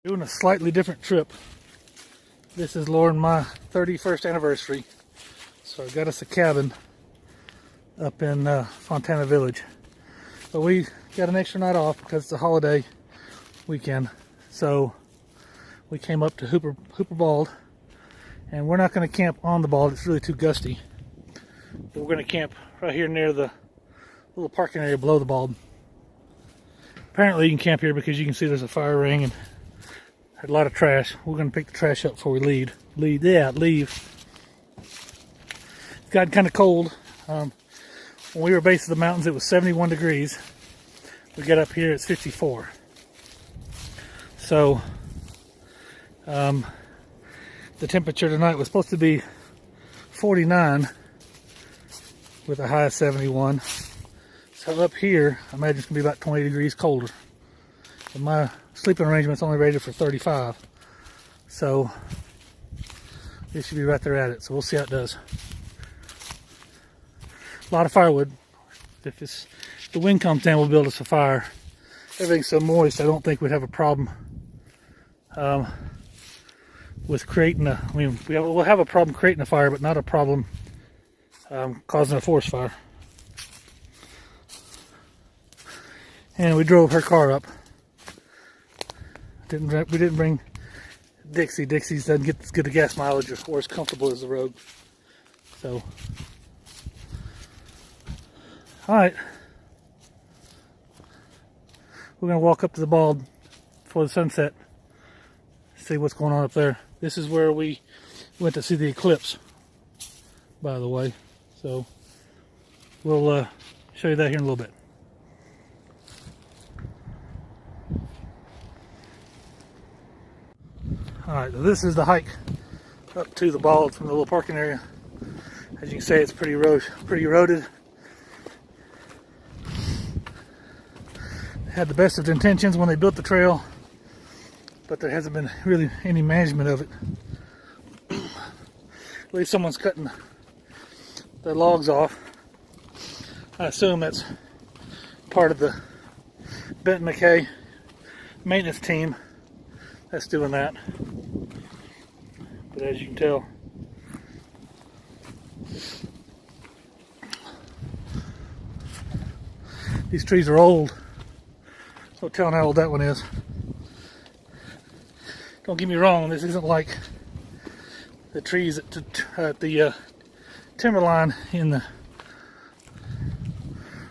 Doing a slightly different trip. This is Lauren, my 31st anniversary. So I got us a cabin up in Fontana Village. But we got an extra night off because it's a holiday weekend. So we came up to Hooper Bald. And we're not going to camp on the Bald, it's really too gusty. But we're going to camp right here near the little parking area below the Bald. Apparently you can camp here because you can see there's a fire ring and a lot of trash. We're going to pick the trash up before we leave. It's gotten kind of cold. When we were base of the mountains, it was 71 degrees. We got up here, it's 54. So, the temperature tonight was supposed to be 49 with a high of 71. So up here, I imagine it's going to be about 20 degrees colder. And my sleeping arrangement's only rated for 35. So, this should be right there at it. So we'll see how it does. A lot of firewood. If the wind comes down, we'll build us a fire. Everything's so moist, I don't think we'd have a problem with creating we'll have a problem creating a fire, but not a problem causing a forest fire. And we drove her car up. We didn't bring Dixie. Dixie's doesn't get as good a gas mileage or as comfortable as the Rogue. So, all right. We're gonna walk up to the Bald before the sunset. See what's going on up there. This is where we went to see the eclipse, by the way. So we'll show you that here in a little bit. Alright, so this is the hike up to the Bald from the little parking area. As you can see, it's pretty eroded. They had the best of intentions when they built the trail, but there hasn't been really any management of it. At least someone's cutting the logs off. I assume that's part of the Benton McKay maintenance team that's doing that. But as you can tell, these trees are old. No telling how old that one is. Don't get me wrong, this isn't like the trees at the timberline in the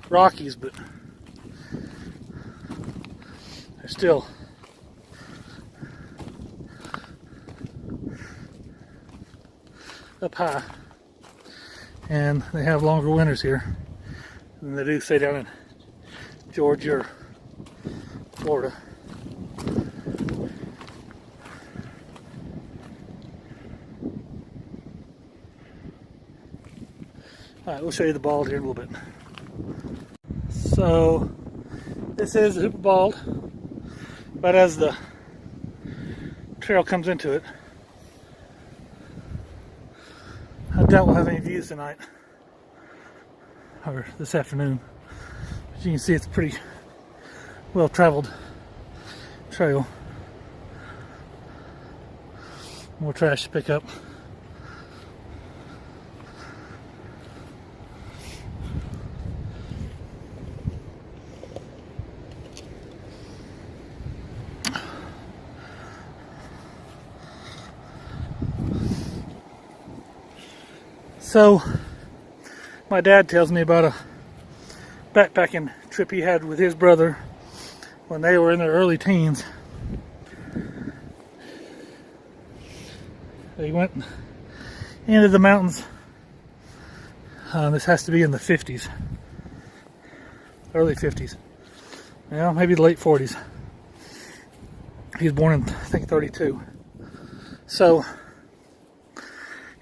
Rockies, but they're still up high, and they have longer winters here than they do, say, down in Georgia or Florida. Alright, we'll show you the Bald here in a little bit. So, this is the Hooper Bald, but as the trail comes into it, I doubt we'll have any views tonight, or this afternoon. As you can see, it's a pretty well-traveled trail. More trash to pick up. So, my dad tells me about a backpacking trip he had with his brother when they were in their early teens. They went into the mountains. This has to be in the 50s. Early 50s. Yeah, maybe the late 40s. He was born in, I think, 32. So,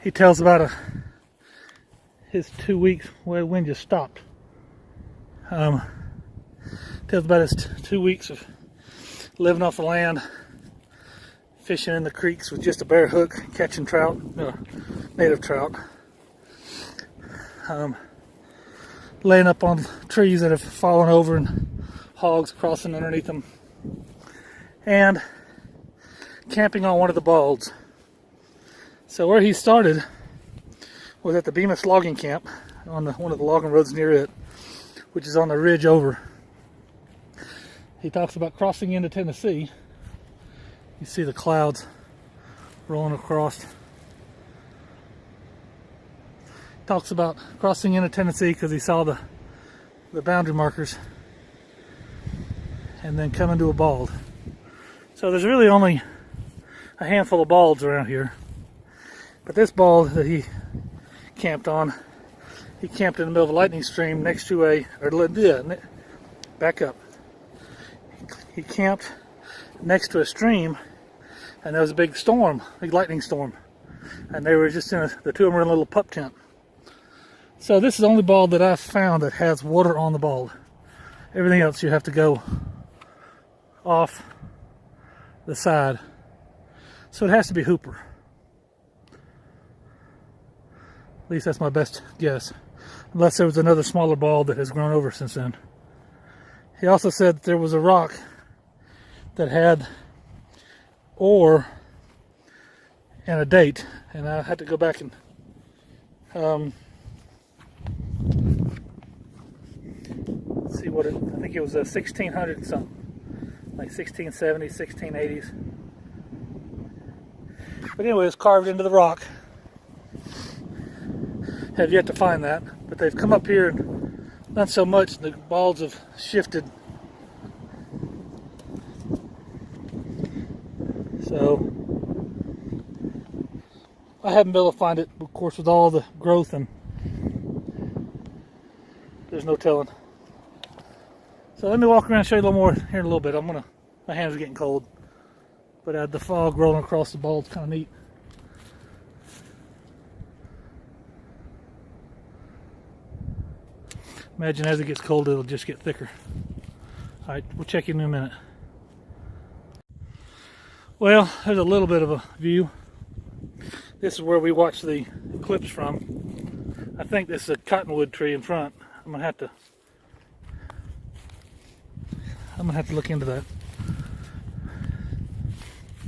he tells about his 2 weeks where the wind just stopped. Tells about his 2 weeks of living off the land, fishing in the creeks with just a bare hook, catching trout, native trout. Laying up on trees that have fallen over and hogs crossing underneath them. And camping on one of the balds. So where he started was at the Bemis logging camp on one of the logging roads near it, which is on the ridge over. He talks about crossing into Tennessee. You see the clouds rolling across. Talks about crossing into Tennessee because he saw the boundary markers, and then coming to a bald. So there's really only a handful of balds around here. But this bald that he camped on, he camped in the middle of a lightning stream next to back up. He camped next to a stream, and there was a big storm, big lightning storm. And they were just the two of them were in a little pup tent. So this is the only bald that I've found that has water on the bald. Everything else you have to go off the side. So it has to be Hooper. At least that's my best guess. Unless there was another smaller bald that has grown over since then. He also said that there was a rock that had ore and a date. And I had to go back and see what I think it was 1600 and something. Like 1670s, 1680s. But anyway, it's carved into the rock. Have yet to find that, but they've come up here and not so much. The balds have shifted. So I haven't been able to find it, of course, with all the growth, and there's no telling. So let me walk around and show you a little more here in a little bit. My hands are getting cold, but the fog rolling across the bald is kind of neat. Imagine as it gets cold, it'll just get thicker. All right, we'll check in a minute. Well, there's a little bit of a view. This is where we watch the eclipse from. I think this is a cottonwood tree in front. I'm gonna have to look into that.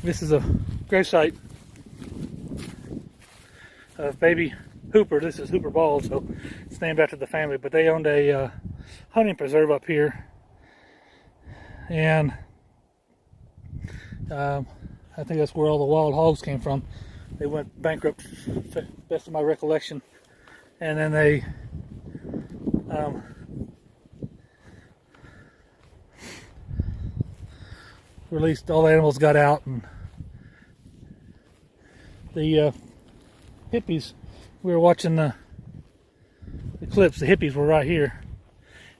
This is a gravesite of baby Hooper. This is Hooper Bald, so it's named after the family. But they owned a hunting preserve up here, and I think that's where all the wild hogs came from. They went bankrupt, best of my recollection, and then they released, all the animals got out, and the hippies, we were watching the eclipse, the hippies were right here,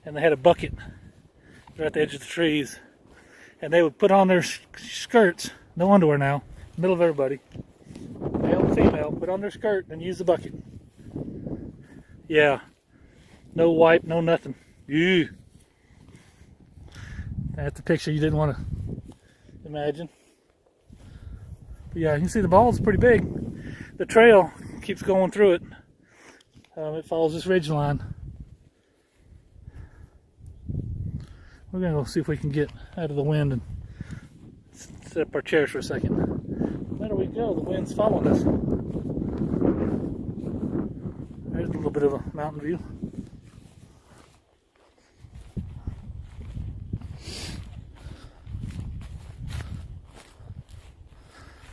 and they had a bucket right at the edge of the trees, and they would put on their skirts, no underwear now, in the middle of everybody, male and female, put on their skirt and use the bucket. Yeah, no wipe, no nothing. Ew. That's a picture you didn't want to imagine. But yeah, you can see the bald's pretty big. The trail keeps going through it. It follows this ridge line. We're gonna go see if we can get out of the wind and set up our chairs for a second. There we go, the wind's following us. There's a little bit of a mountain view.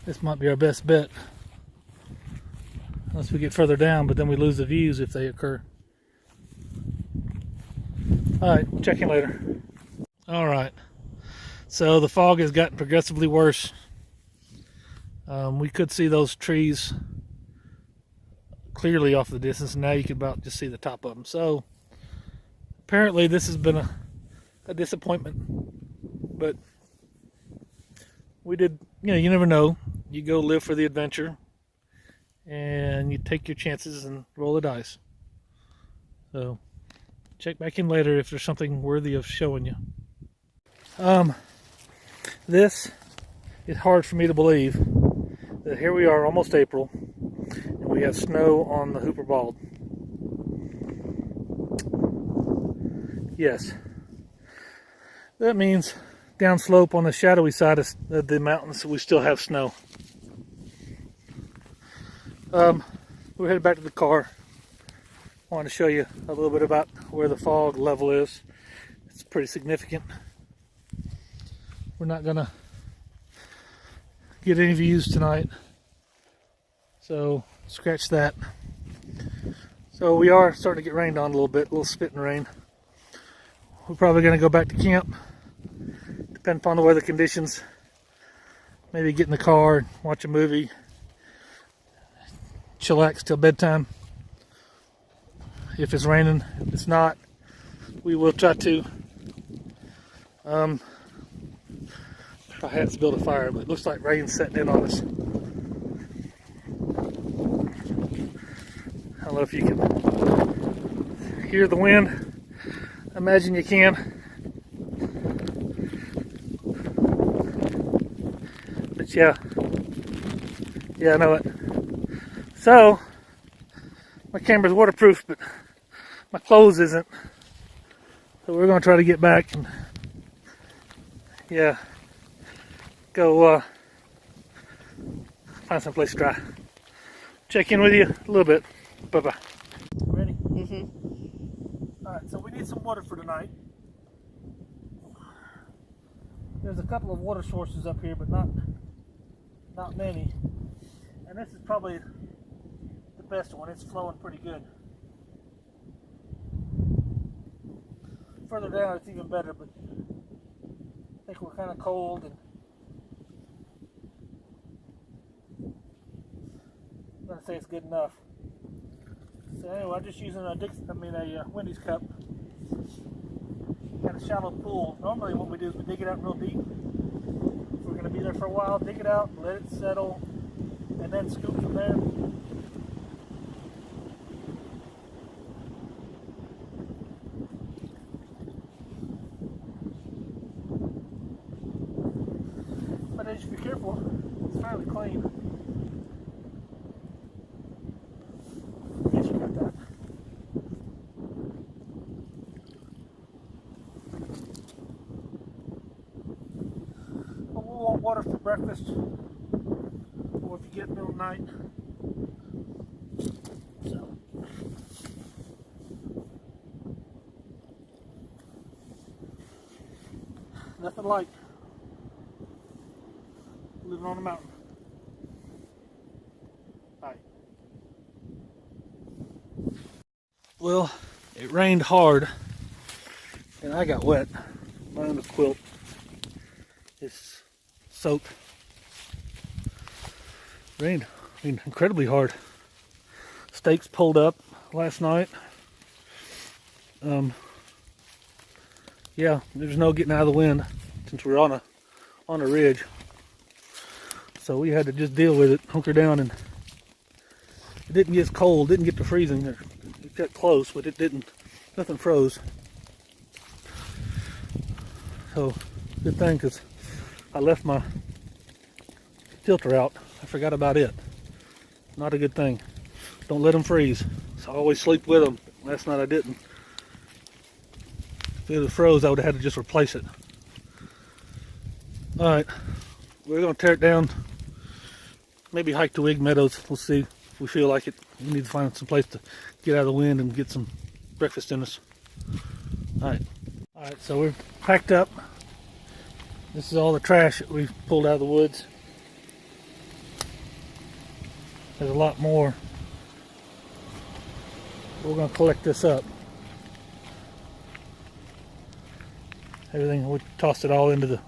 This might be our best bet, unless we get further down, but then we lose the views if they occur. Alright, we'll check in later. Alright, so the fog has gotten progressively worse. We could see those trees clearly off the distance, and now you can about just see the top of them. So apparently this has been a disappointment, but we did, you never know. You go live for the adventure, and you take your chances and roll the dice. So check back in later if there's something worthy of showing you. This is hard for me to believe that here we are, almost April, and we have snow on the Hooper Bald. Yes, that means downslope on the shadowy side of the mountains, we still have snow. We're headed back to the car. I wanted to show you a little bit about where the fog level is. It's pretty significant. We're not gonna get any views tonight, so scratch that. So we are starting to get rained on a little bit, a little spitting rain. We're probably gonna go back to camp, depending upon the weather conditions. Maybe get in the car and watch a movie, chillax till bedtime. If it's raining, if it's not, we will try to perhaps build a fire, but it looks like rain's setting in on us. I don't know if you can hear the wind. Imagine you can. But yeah, I know it. So, my camera's waterproof, but my clothes isn't. So we're gonna try to get back and go find some place dry. Check in with you a little bit. Bye-bye. Ready? Mm-hmm. Alright, so we need some water for tonight. There's a couple of water sources up here, but not many. And this is probably the best one. It's flowing pretty good. Further down it's even better, but I think we're kind of cold and I'm gonna say it's good enough. So anyway, I'm just using a Wendy's cup. Got a shallow pool. Normally what we do is we dig it out real deep. If we're gonna be there for a while, dig it out, let it settle, and then scoop from there. But as you be careful, it's fairly clean. Yes, you got that. Well, we'll want water for breakfast, or if you get middle of the night. So. Nothing like living on a mountain. Alright. Well, it rained hard and I got wet. My own quilt is soaked. Rained incredibly hard. Stakes pulled up last night. Yeah, there's no getting out of the wind since we're on a ridge. So we had to just deal with it, hunker down, and it didn't get cold, didn't get to freezing. It got close, but it didn't, nothing froze. So, good thing, because I left my filter out. I forgot about it. Not a good thing. Don't let them freeze. So I always sleep with them. Last night I didn't. If it was froze, I would have had to just replace it. Alright, we're going to tear it down. Maybe hike to Wig Meadows. We'll see if we feel like it. We need to find some place to get out of the wind and get some breakfast in us. Alright, so we're packed up. This is all the trash that we've pulled out of the woods. There's a lot more. We're going to collect this up. Everything, we tossed it all into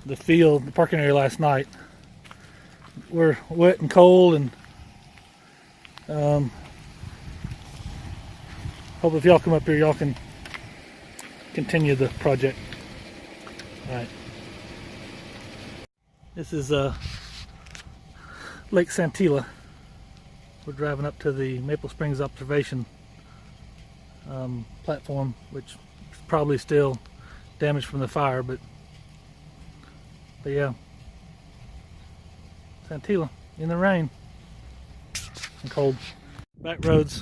the field, the parking area last night. We're wet and cold, and hope if y'all come up here, y'all can continue the project. Alright. This is Lake Santila. We're driving up to the Maple Springs observation platform, which is probably still damaged from the fire, but yeah, Santila in the rain and cold. Back roads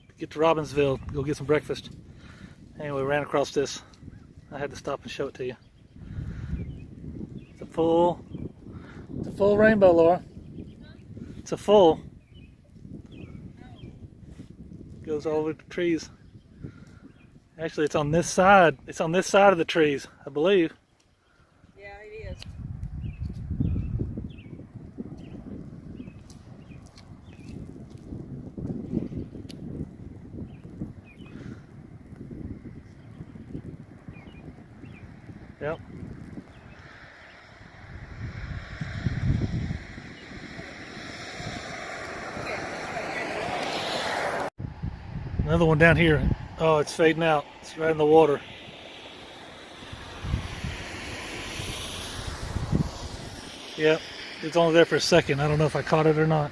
to get to Robbinsville, go get some breakfast. Anyway, ran across this. I had to stop and show it to you. full. It's a full rainbow, Laura. It's a full. Goes all over the trees. Actually, it's on this side. It's on this side of the trees, I believe. Yeah, it is. Yep. Another one down here. Oh, it's fading out. It's right in the water. Yep. It's only there for a second. I don't know if I caught it or not.